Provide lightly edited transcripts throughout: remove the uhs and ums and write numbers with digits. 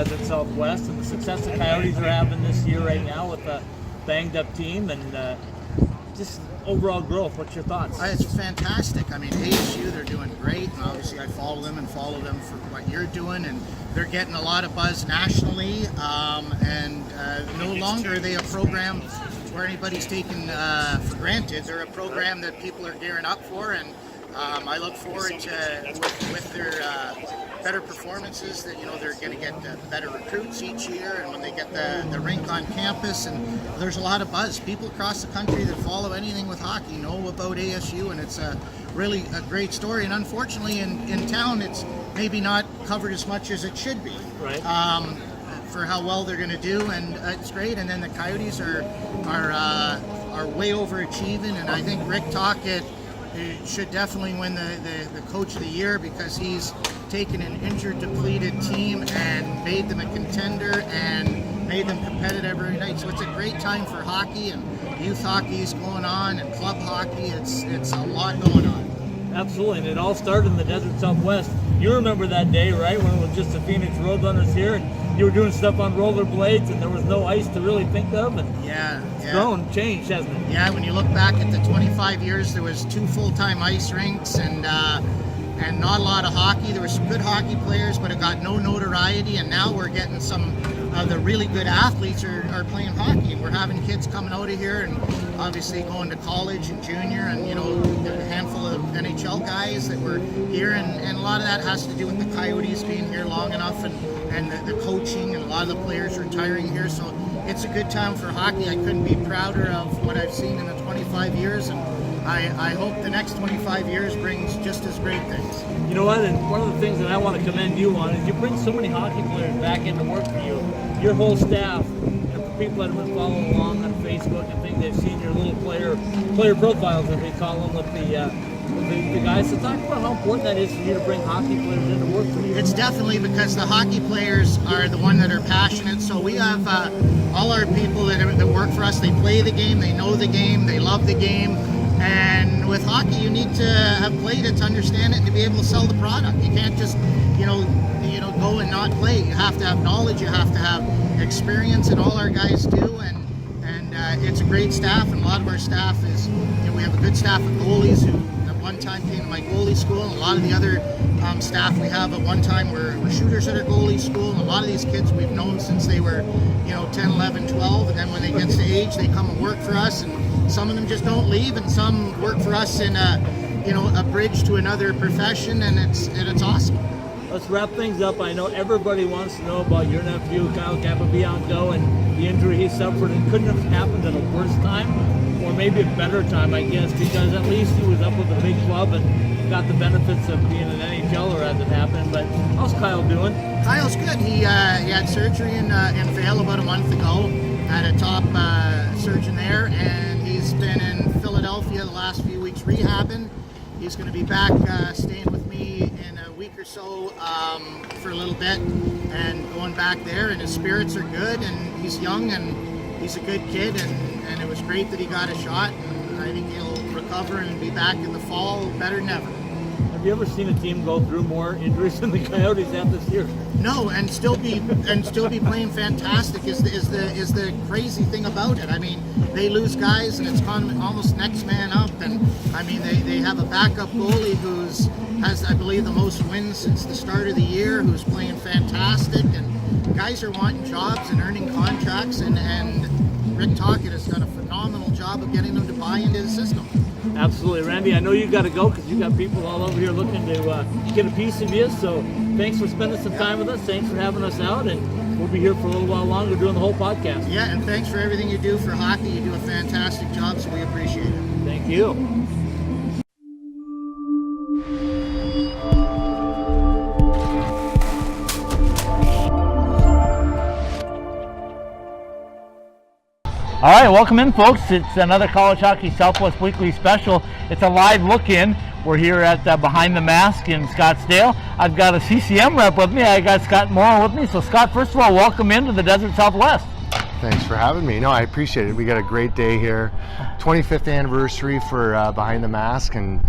Desert Southwest and the success the Coyotes are having this year right now with a banged up team and just overall growth. What's your thoughts? It's fantastic. I mean, ASU, they're doing great. And obviously, I follow them for what you're doing, and they're getting a lot of buzz nationally. No longer are they a program where anybody's taken for granted. They're a program that people are gearing up for, and I look forward to with their better performances that they're going to get better recruits each year, and when they get the rink on campus, and there's a lot of buzz. People across the country that follow anything with hockey know about ASU, and it's really a great story. And unfortunately, in town, it's maybe not covered as much as it should be. Right. For how well they're going to do, and it's great. And then the Coyotes are way overachieving, and I think Rick Tocchet should definitely win the Coach of the Year, because he's taken an injured, depleted team and made them a contender and made them competitive every night. So it's a great time for hockey, and youth hockey is going on, and club hockey. It's a lot going on. Absolutely, and it all started in the Desert Southwest. You remember that day, right, when it was just the Phoenix Roadrunners here, and you were doing stuff on rollerblades, and there was no ice to really think of, and it's grown, changed, hasn't it? Yeah, when you look back at the 25 years, there was 2 full-time ice rinks, and not a lot of hockey. There were some good hockey players, but it got no notoriety, and now we're getting some of the really good athletes are playing hockey, and we're having kids coming out of here and obviously going to college and junior, and a handful of NHL guys that were here, and a lot of that has to do with the Coyotes being here long enough, and the coaching, and a lot of the players retiring here. So it's a good time for hockey. I couldn't be prouder of what I've seen in the 25 years, and I hope the next 25 years brings just as great things. You know what, and one of the things that I want to commend you on is you bring so many hockey players back into work for you. Your whole staff, and for people that have been following along on Facebook and things, they've seen your little player profiles, as we call them, with the guys. So talk about how important that is for you to bring hockey players into work for you. It's definitely because the hockey players are the one that are passionate. So we have all our people that work for us. They play the game, they know the game, they love the game. And with hockey, you need to have played it to understand it and to be able to sell the product. You can't just, go and not play. You have to have knowledge. You have to have experience, and all our guys do. And it's a great staff, and a lot of our staff is, we have a good staff of goalies who at one time came to my goalie school, and a lot of the other staff we have at one time were shooters at our goalie school, and a lot of these kids we've known since they were 10, 11, 12, and then when they get to age, they come and work for us, and some of them just don't leave, and some work for us in a bridge to another profession, and it's awesome. Let's wrap things up. I know everybody wants to know about your nephew, Kyle Capobianco, and the injury he suffered. It couldn't have happened at a worse time, or maybe a better time, I guess, because at least he was up with a big club and got the benefits of being an NHLer as it happened. But how's Kyle doing? Kyle's good. He had surgery in Vail about a month ago. Had a top surgeon there, and he's been in Philadelphia the last few weeks rehabbing. He's going to be back staying with me in a week or so for a little bit, and going back there, and his spirits are good, and he's young, and he's a good kid, and it was great that he got a shot, and I think he'll recover and be back in the fall better than ever. Have you ever seen a team go through more injuries than the Coyotes have this year? No, and still be playing fantastic is the crazy thing about it. I mean, they lose guys and it's almost next man up, and I mean they have a backup goalie has I believe the most wins since the start of the year, who's playing fantastic, and guys are wanting jobs and earning contracts, and Rick Tocchet has done a phenomenal job of getting them to buy into the system. Absolutely. Randy, I know you got to go because you got people all over here looking to get a piece of you, so thanks for spending some time with us. Thanks for having us out, and we'll be here for a little while longer doing the whole podcast. Yeah, and thanks for everything you do for hockey. You do a fantastic job, so we appreciate it. Thank you. All right, welcome in, folks. It's another College Hockey Southwest Weekly Special. It's a live look-in. We're here at Behind the Mask in Scottsdale. I've got a CCM rep with me. I got Scott Moran with me. So, Scott, first of all, welcome into the Desert Southwest. Thanks for having me. No, I appreciate it. We got a great day here. 25th anniversary for Behind the Mask, and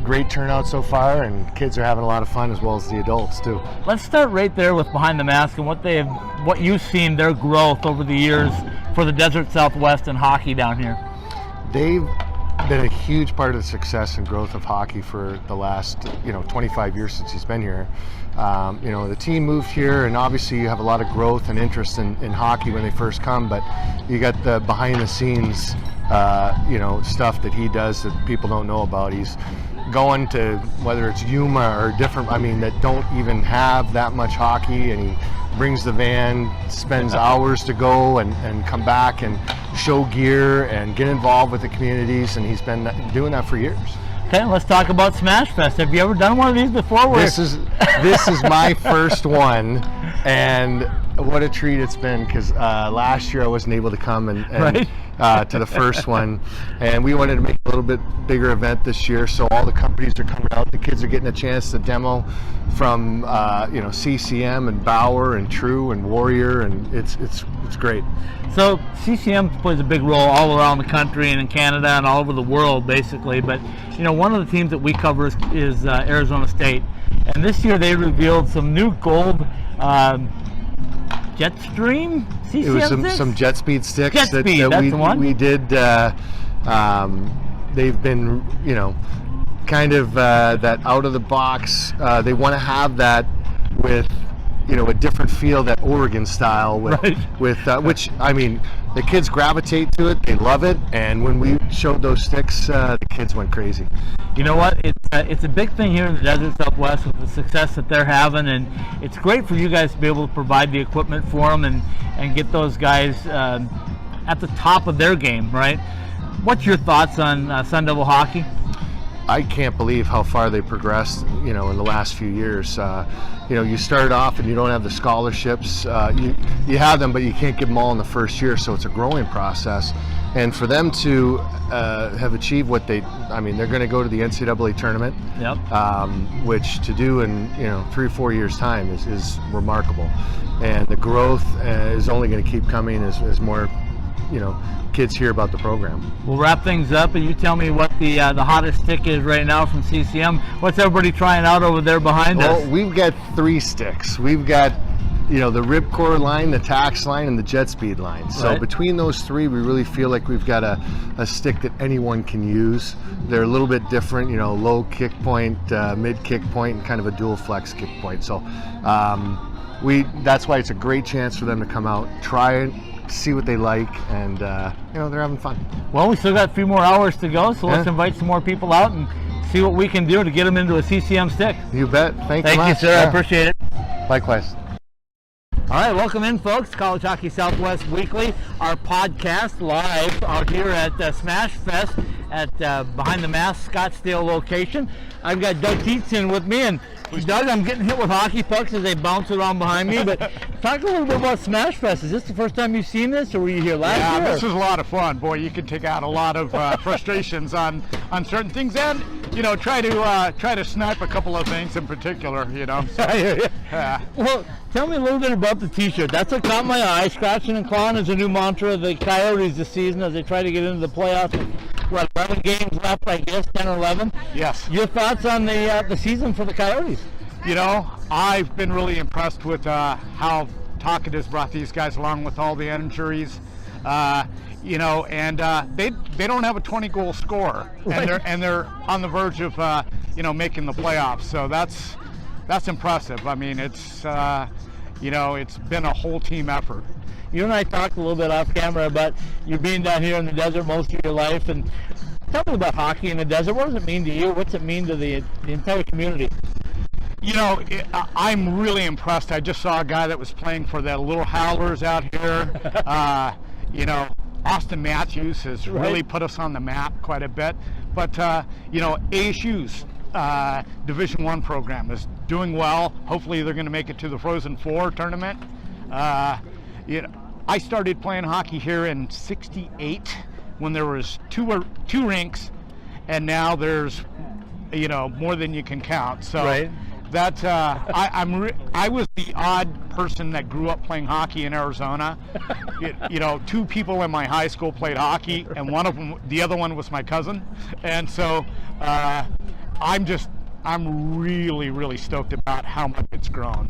great turnout so far, and kids are having a lot of fun as well as the adults too. Let's start right there with Behind the Mask and what you've seen their growth over the years for the Desert Southwest and hockey down here. They've been a huge part of the success and growth of hockey for the last 25 years since he's been here. The team moved here, and obviously you have a lot of growth and interest in hockey when they first come, but you got the behind the scenes stuff that he does that people don't know about. He's going to, whether it's Yuma or different, that don't even have that much hockey, and he brings the van, spends hours to go and come back and show gear and get involved with the communities, and he's been doing that for years. Okay, let's talk about Smash Fest. Have you ever done one of these before? This is my first one, and what a treat it's been, because last year I wasn't able to come and right? to the first one, and we wanted to make a little bit bigger event this year, so all the companies are coming out. The kids are getting a chance to demo from CCM and Bauer and True and Warrior, and it's great. So CCM plays a big role all around the country and in Canada and all over the world, basically. But one of the teams that we cover is Arizona State, and this year they revealed some new gold Jetstream CCM It was sticks? some Jet Speed sticks Jet Speed, that's the one. we did. They've been kind of that out of the box. They want to have that with a different feel, that Oregon style with Right. Which the kids gravitate to it. They love it, and when we showed those sticks, the kids went crazy. You know what? It's a big thing here in the Desert Southwest with the success that they're having, and it's great for you guys to be able to provide the equipment for them and get those guys at the top of their game, right? What's your thoughts on Sun Devil hockey? I can't believe how far they progressed, in the last few years. You start off and you don't have the scholarships. You have them, but you can't give them all in the first year, so it's a growing process. And for them to have achieved what they're going to go to the NCAA tournament, Yep. which to do in 3 or 4 years' time is remarkable. And the growth is only going to keep coming as more kids hear about the program. We'll wrap things up, and you tell me what the hottest stick is right now from CCM. What's everybody trying out over there behind us? Well, we've got 3 sticks. We've got the Ripcord line, the Tax line, and the Jet Speed line. So Right. between those 3, we really feel like we've got a stick that anyone can use. They're a little bit different, low kick point, mid kick point, and kind of a dual flex kick point. So that's why it's a great chance for them to come out, try it, see what they like, and they're having fun. Well, we still got a few more hours to go, so let's Yeah. invite some more people out and see what we can do to get them into a CCM stick. You bet. Thank Thank you you, much. sir. I Yeah. appreciate it. Likewise. All right, welcome in, folks. College Hockey Southwest Weekly, our podcast live out here at Smash Fest at Behind the Mask Scottsdale location. I've got Doug Tietzen with me, and Doug, I'm getting hit with hockey pucks as they bounce around behind me, but talk a little bit about Smash Fest. Is this the first time you've seen this, or were you here last year? Yeah, this is a lot of fun. Boy, you can take out a lot of frustrations on certain things, and try to snipe a couple of things in particular. Yeah. Well, tell me a little bit about the T-shirt. That's what caught my eye. Scratching and clawing is a new mantra of the Coyotes this season as they try to get into the playoffs. With, 11 games left, I guess, 10 or 11. Yes. Your thoughts on the season for the Coyotes? I've been really impressed with how Tocchet has brought these guys along with all the injuries. And they don't have a 20-goal scorer, Right. and they're on the verge of making the playoffs. So that's impressive. It's been a whole team effort. You and I talked a little bit off camera about you being down here in the desert most of your life, and tell me about hockey in the desert. What does it mean to you? What's it mean to the entire community? I'm really impressed. I just saw a guy that was playing for the Little Howlers out here. Austin Matthews has really put us on the map quite a bit. But, ASU's Division I program is doing well. Hopefully they're going to make it to the Frozen Four tournament. I started playing hockey here in '68 when there was two rinks, and now there's more than you can count. So Right. that I was the odd person that grew up playing hockey in Arizona. 2 people in my high school played hockey, and the other one was my cousin, and so I'm really, really stoked about how much it's grown.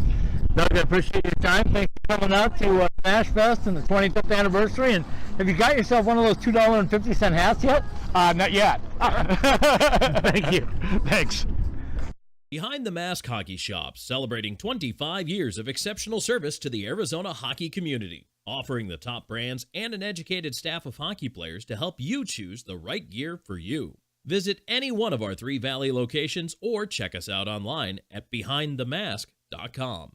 Doug, I appreciate your time. Thanks for coming out to Smash Fest and the 25th anniversary. And have you got yourself one of those $2.50 hats yet? Not yet. Thank you. Thanks. Behind the Mask Hockey Shop, celebrating 25 years of exceptional service to the Arizona hockey community, offering the top brands and an educated staff of hockey players to help you choose the right gear for you. Visit any one of our 3 Valley locations or check us out online at BehindTheMask.com.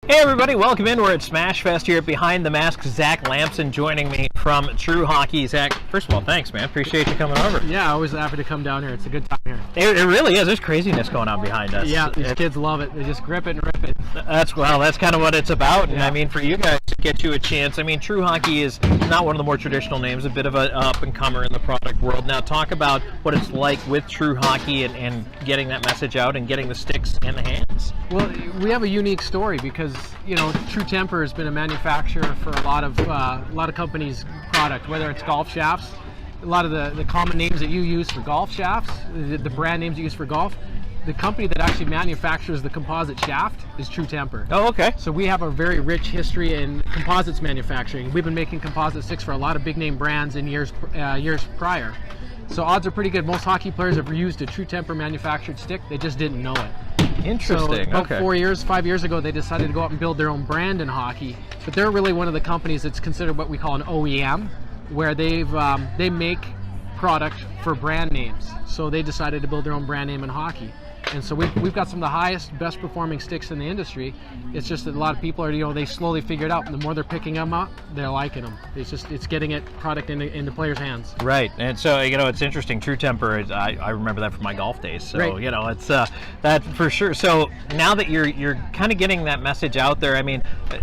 Hey everybody, welcome in. We're at Smash Fest here at Behind the Mask. Zach Lamson joining me from True Hockey. Zach, first of all, thanks, man. Appreciate you coming over. Yeah, always happy to come down here. It's a good time here. It really is. There's craziness going on behind us. Yeah, these kids love it. They just grip it and rip it. That's kind of what it's about. And Yeah. I mean, for you guys to get you a chance, I mean, True Hockey is not one of the more traditional names, a bit of an up-and-comer in the product world. Now, talk about what it's like with True Hockey and getting that message out and getting the sticks in the hands. Well, we have a unique story because, you know, True Temper has been a manufacturer for a lot of companies' product, whether it's golf shafts, a lot of the common names that you use for golf shafts, the brand names you use for golf. The company that actually manufactures the composite shaft is True Temper. Oh, okay. So we have a very rich history in composites manufacturing. We've been making composite sticks for a lot of big name brands in years prior. So odds are pretty good. Most hockey players have used a True Temper manufactured stick. They just didn't know it. Interesting. So about Okay. 5 years ago, they decided to go out and build their own brand in hockey. But they're really one of the companies that's considered what we call an OEM, where they make product for brand names. So they decided to build their own brand name in hockey. And so we've got some of the highest, best performing sticks in the industry. It's just that a lot of people are, they slowly figured out, and the more they're picking them up, they're liking them. It's getting product into players' hands. Right, and so it's interesting. True Temper is, I remember that from my golf days. So Right. it's that for sure. So now that you're kind of getting that message out there, I mean,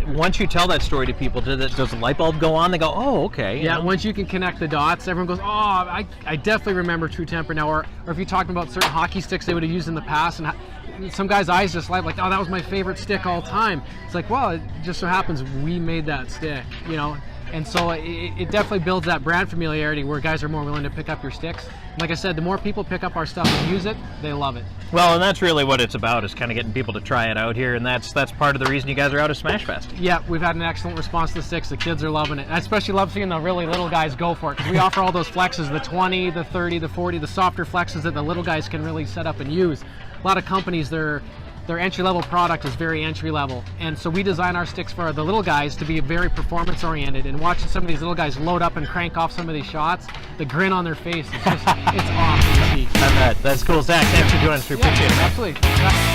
once you tell that story to people, does the light bulb go on? They go, oh, okay. you Yeah, know? once you can connect the dots, everyone goes, oh, I definitely remember True Temper now. Or if you're talking about certain hockey sticks they would have used in the past, and some guys' eyes just light like, oh, that was my favorite stick all time. It's like, well, it just so happens we made that stick, And so it definitely builds that brand familiarity where guys are more willing to pick up your sticks. Like I said, the more people pick up our stuff and use it, they love it. Well, and that's really what it's about, is kind of getting people to try it out here, and that's part of the reason you guys are out at Smash Fest. Yeah, we've had an excellent response to the sticks. The kids are loving it. I especially love seeing the really little guys go for it, because we offer all those flexes, the 20, the 30, the 40, the softer flexes that the little guys can really set up and use. A lot of companies, their entry-level product is very entry-level, and so we design our sticks for the little guys to be very performance-oriented. And watching some of these little guys load up and crank off some of these shots, the grin on their face is just, it's awesome to see. I bet. That's cool. Zach, thanks for joining us. We appreciate it. Absolutely. Yeah.